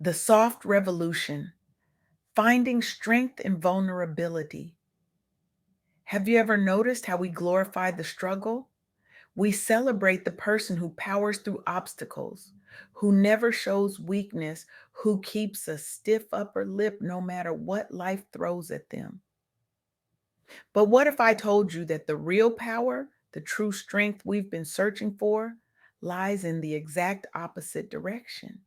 The soft revolution, finding strength in vulnerability. Have you ever noticed how we glorify the struggle? We celebrate the person who powers through obstacles, who never shows weakness, who keeps a stiff upper lip no matter what life throws at them. But what if I told you that the real power, the true strength we've been searching for, lies in the exact opposite direction?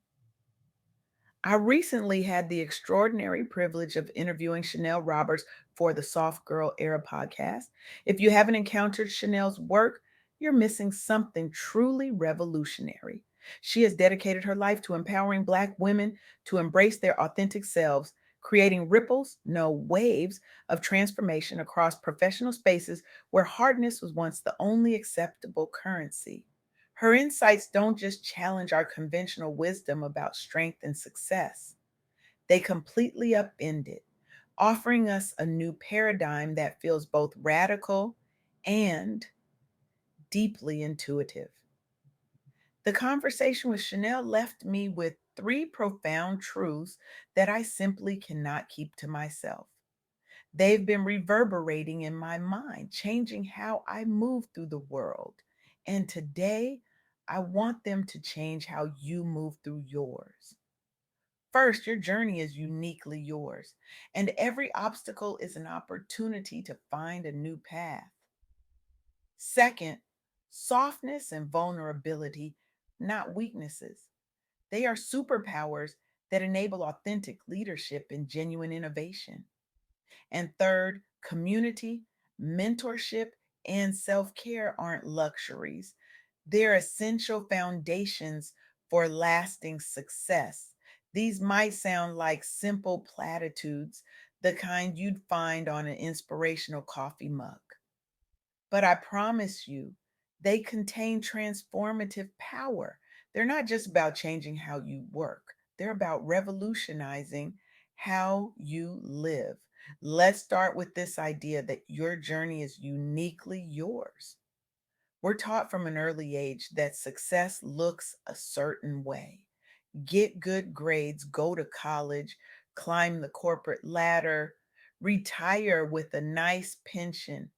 I recently had the extraordinary privilege of interviewing Chanelle Roberts for the Soft Girl Era podcast. If you haven't encountered Chanelle's work, you're missing something truly revolutionary. She has dedicated her life to empowering Black women to embrace their authentic selves, creating ripples, no waves, of transformation across professional spaces where hardness was once the only acceptable currency. Her insights don't just challenge our conventional wisdom about strength and success, they completely upend it, offering us a new paradigm that feels both radical and deeply intuitive. The conversation with Chanelle left me with three profound truths that I simply cannot keep to myself. They've been reverberating in my mind, changing how I move through the world. And today, I want them to change how you move through yours. First, your journey is uniquely yours, and every obstacle is an opportunity to find a new path. Second, softness and vulnerability, not weaknesses. They are superpowers that enable authentic leadership and genuine innovation. And third, community, mentorship, and self care aren't luxuries. They're essential foundations for lasting success. These might sound like simple platitudes, the kind you'd find on an inspirational coffee mug. But I promise you, they contain transformative power. They're not just about changing how you work, they're about revolutionizing how you live. Let's start with this idea that your journey is uniquely yours. We're taught from an early age that success looks a certain way. Get good grades, go to college, climb the corporate ladder, retire with a nice pension.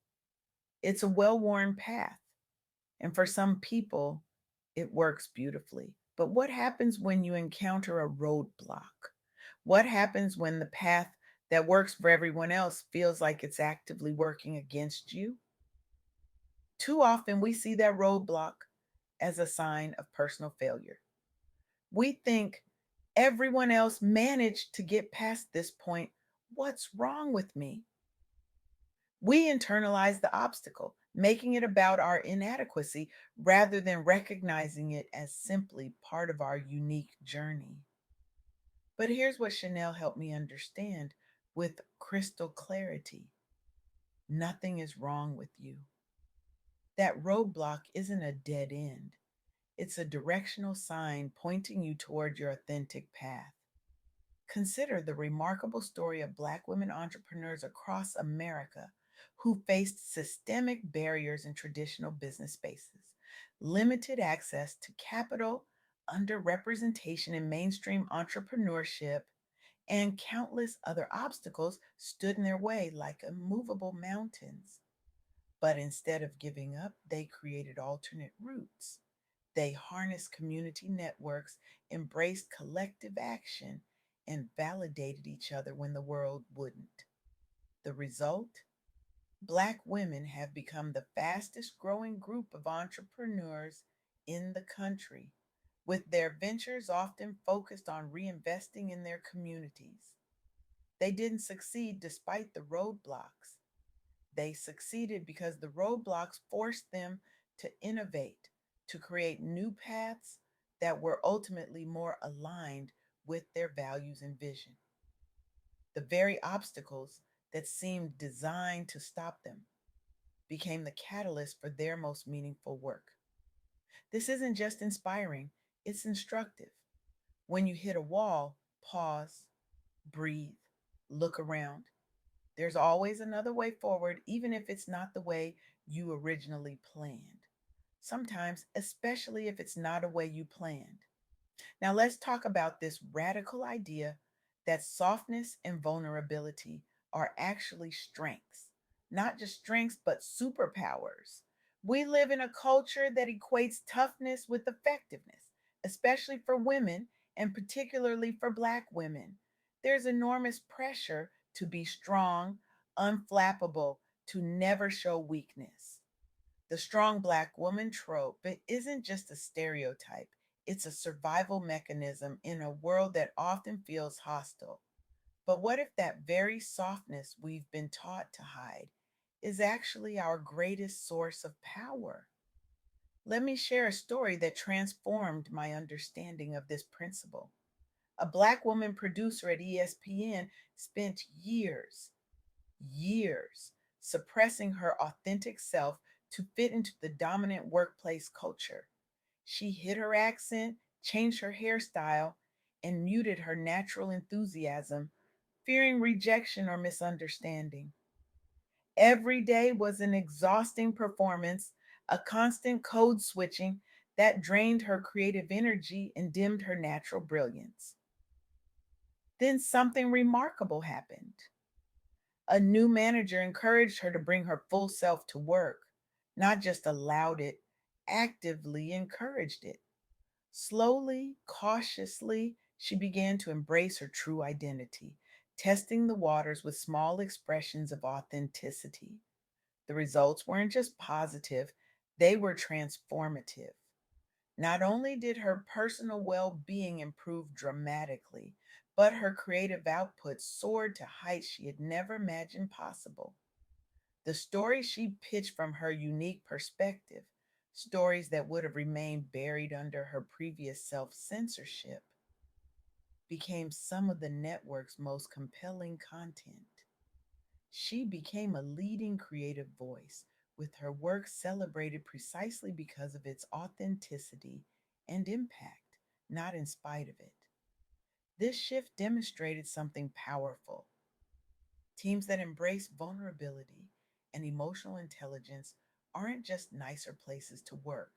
It's a well worn path. And for some people, it works beautifully. But what happens when you encounter a roadblock? What happens when the path that works for everyone else feels like it's actively working against you? Too often, we see that roadblock as a sign of personal failure. We think everyone else managed to get past this point. What's wrong with me? We internalize the obstacle, making it about our inadequacy rather than recognizing it as simply part of our unique journey. But here's what Chanel helped me understand with crystal clarity: nothing is wrong with you. That roadblock isn't a dead end, it's a directional sign pointing you toward your authentic path. Consider the remarkable story of Black women entrepreneurs across America who faced systemic barriers in traditional business spaces, limited access to capital, underrepresentation in mainstream entrepreneurship, and countless other obstacles stood in their way like immovable mountains. But instead of giving up, they created alternate routes. They harnessed community networks, embraced collective action, and validated each other when the world wouldn't. The result? Black women have become the fastest growing group of entrepreneurs in the country, with their ventures often focused on reinvesting in their communities. They didn't succeed despite the roadblocks. They succeeded because the roadblocks forced them to innovate, to create new paths that were ultimately more aligned with their values and vision. The very obstacles that seemed designed to stop them became the catalyst for their most meaningful work. This isn't just inspiring, it's instructive. When you hit a wall, pause, breathe, look around. There's always another way forward, even if it's not the way you originally planned. Sometimes, especially if it's not a way you planned. Now, let's talk about this radical idea that softness and vulnerability are actually strengths. Not just strengths, but superpowers. We live in a culture that equates toughness with effectiveness, especially for women and particularly for Black women. There's enormous pressure to be strong, unflappable, to never show weakness. The strong Black woman trope, it isn't just a stereotype, it's a survival mechanism in a world that often feels hostile. But what if that very softness we've been taught to hide is actually our greatest source of power? Let me share a story that transformed my understanding of this principle. A Black woman producer at ESPN spent years suppressing her authentic self to fit into the dominant workplace culture. She hid her accent, changed her hairstyle, and muted her natural enthusiasm, fearing rejection or misunderstanding. Every day was an exhausting performance, a constant code switching that drained her creative energy and dimmed her natural brilliance. Then something remarkable happened. A new manager encouraged her to bring her full self to work, not just allowed it, actively encouraged it. Slowly, cautiously, she began to embrace her true identity, testing the waters with small expressions of authenticity. The results weren't just positive, they were transformative. Not only did her personal well being improve dramatically, but her creative output soared to heights she had never imagined possible. The stories she pitched from her unique perspective, stories that would have remained buried under her previous self censorship, became some of the network's most compelling content. She became a leading creative voice, with her work celebrated precisely because of its authenticity and impact, not in spite of it. This shift demonstrated something powerful. Teams that embrace vulnerability and emotional intelligence aren't just nicer places to work,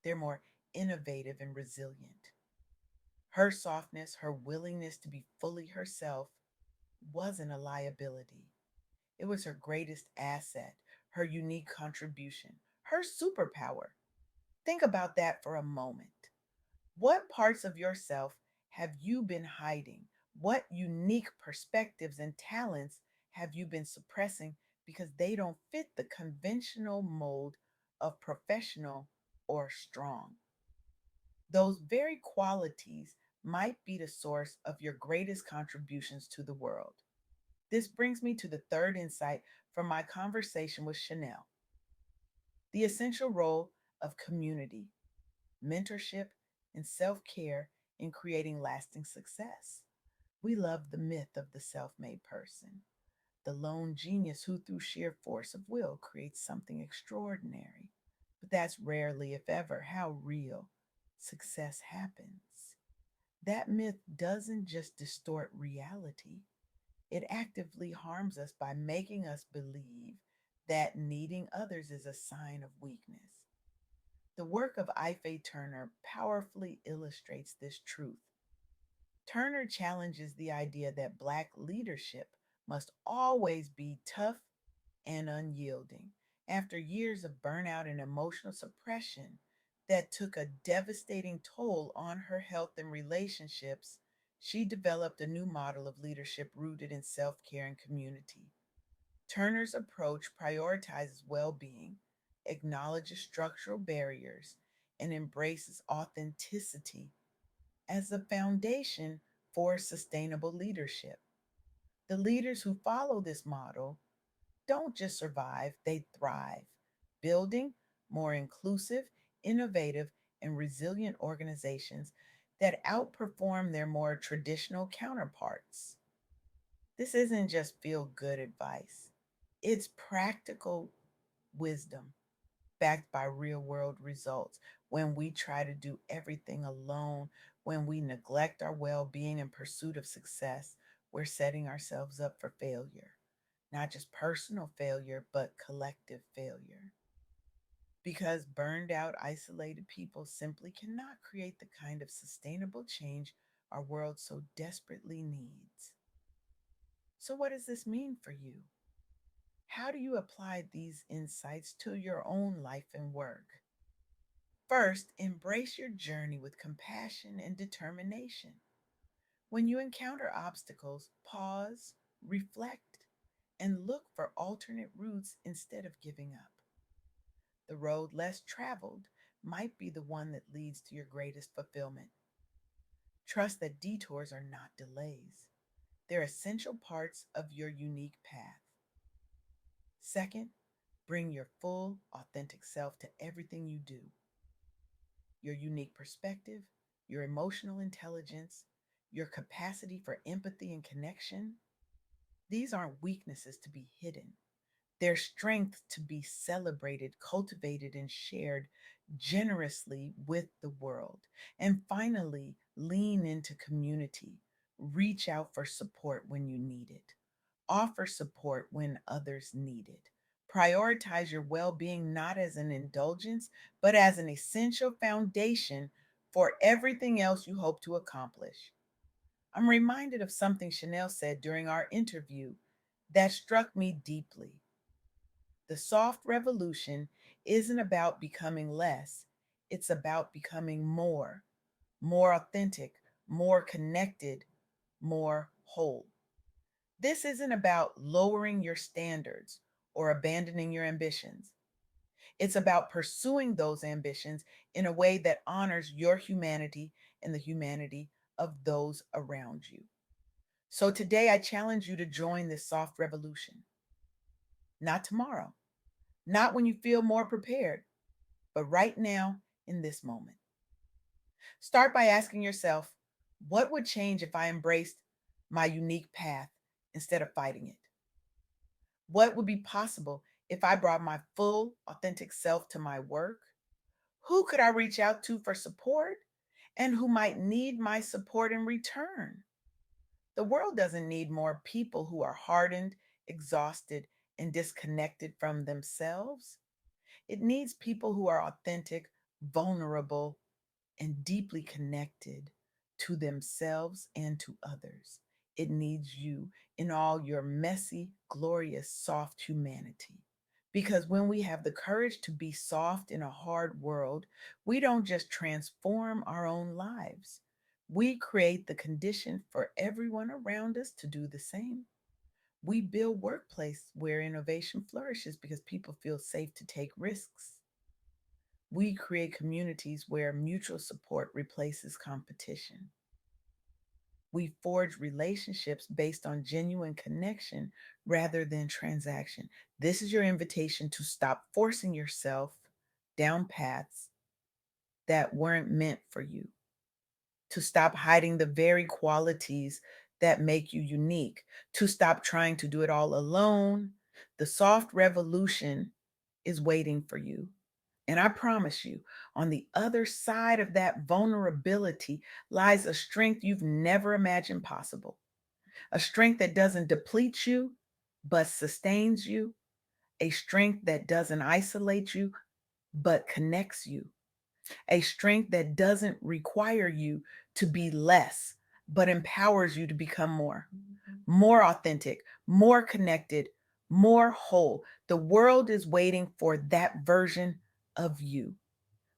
they're more innovative and resilient. Her softness, her willingness to be fully herself, wasn't a liability. It was her greatest asset, her unique contribution, her superpower. Think about that for a moment. What parts of yourself have you been hiding? What unique perspectives and talents have you been suppressing because they don't fit the conventional mold of professional or strong? Those very qualities might be the source of your greatest contributions to the world. This brings me to the third insight from my conversation with Chanelle: the essential role of community, mentorship, and self care in creating lasting success. We love the myth of the self made person, the lone genius who, through sheer force of will, creates something extraordinary. But that's rarely, if ever, how real success happens. That myth doesn't just distort reality, it actively harms us by making us believe that needing others is a sign of weakness. The work of Ife Turner powerfully illustrates this truth. Turner challenges the idea that Black leadership must always be tough and unyielding. After years of burnout and emotional suppression that took a devastating toll on her health and relationships, she developed a new model of leadership rooted in self care and community. Turner's approach prioritizes well being, acknowledges structural barriers, and embraces authenticity as the foundation for sustainable leadership. The leaders who follow this model don't just survive, they thrive, building more inclusive, innovative, and resilient organizations that outperform their more traditional counterparts. This isn't just feel good advice, it's practical wisdom backed by real world results. When we try to do everything alone, when we neglect our well being in pursuit of success, we're setting ourselves up for failure. Not just personal failure, but collective failure. because burned out, isolated people simply cannot create the kind of sustainable change our world so desperately needs. So, what does this mean for you? How do you apply these insights to your own life and work? First, embrace your journey with compassion and determination. When you encounter obstacles, pause, reflect, and look for alternate routes instead of giving up. The road less traveled might be the one that leads to your greatest fulfillment. Trust that detours are not delays, they're essential parts of your unique path. Second, bring your full, authentic self to everything you do. Your unique perspective, your emotional intelligence, your capacity for empathy and connection. These aren't weaknesses to be hidden. They're strength to be celebrated, cultivated, and shared generously with the world. And finally, lean into community. Reach out for support when you need it. Offer support when others need it. Prioritize your well being not as an indulgence, but as an essential foundation for everything else you hope to accomplish. I'm reminded of something Chanelle said during our interview that struck me deeply. The soft revolution isn't about becoming less, it's about becoming more authentic, more connected, more whole. This isn't about lowering your standards or abandoning your ambitions. It's about pursuing those ambitions in a way that honors your humanity and the humanity of those around you. So today I challenge you to join this soft revolution. Not tomorrow, not when you feel more prepared, but right now in this moment. Start by asking yourself, what would change if I embraced my unique path instead of fighting it? What would be possible if I brought my full, authentic self to my work? Who could I reach out to for support? And who might need my support in return? The world doesn't need more people who are hardened, exhausted, and disconnected from themselves. It needs people who are authentic, vulnerable, and deeply connected to themselves and to others. It needs you in all your messy, glorious, soft humanity. Because when we have the courage to be soft in a hard world, we don't just transform our own lives, we create the condition for everyone around us to do the same. We build workplaces where innovation flourishes because people feel safe to take risks. We create communities where mutual support replaces competition. We forge relationships based on genuine connection rather than transaction. This is your invitation to stop forcing yourself down paths that weren't meant for you, to stop hiding the very qualities that make you unique, to stop trying to do it all alone. The soft revolution is waiting for you. And I promise you, on the other side of that vulnerability lies a strength you've never imagined possible. A strength that doesn't deplete you, but sustains you. A strength that doesn't isolate you, but connects you. A strength that doesn't require you to be less, but empowers you to become more authentic, more connected, more whole. The world is waiting for that version of you.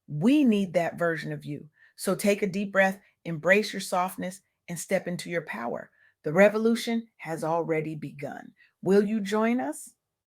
We need that version of you. So take a deep breath, embrace your softness, and step into your power. The revolution has already begun. Will you join us?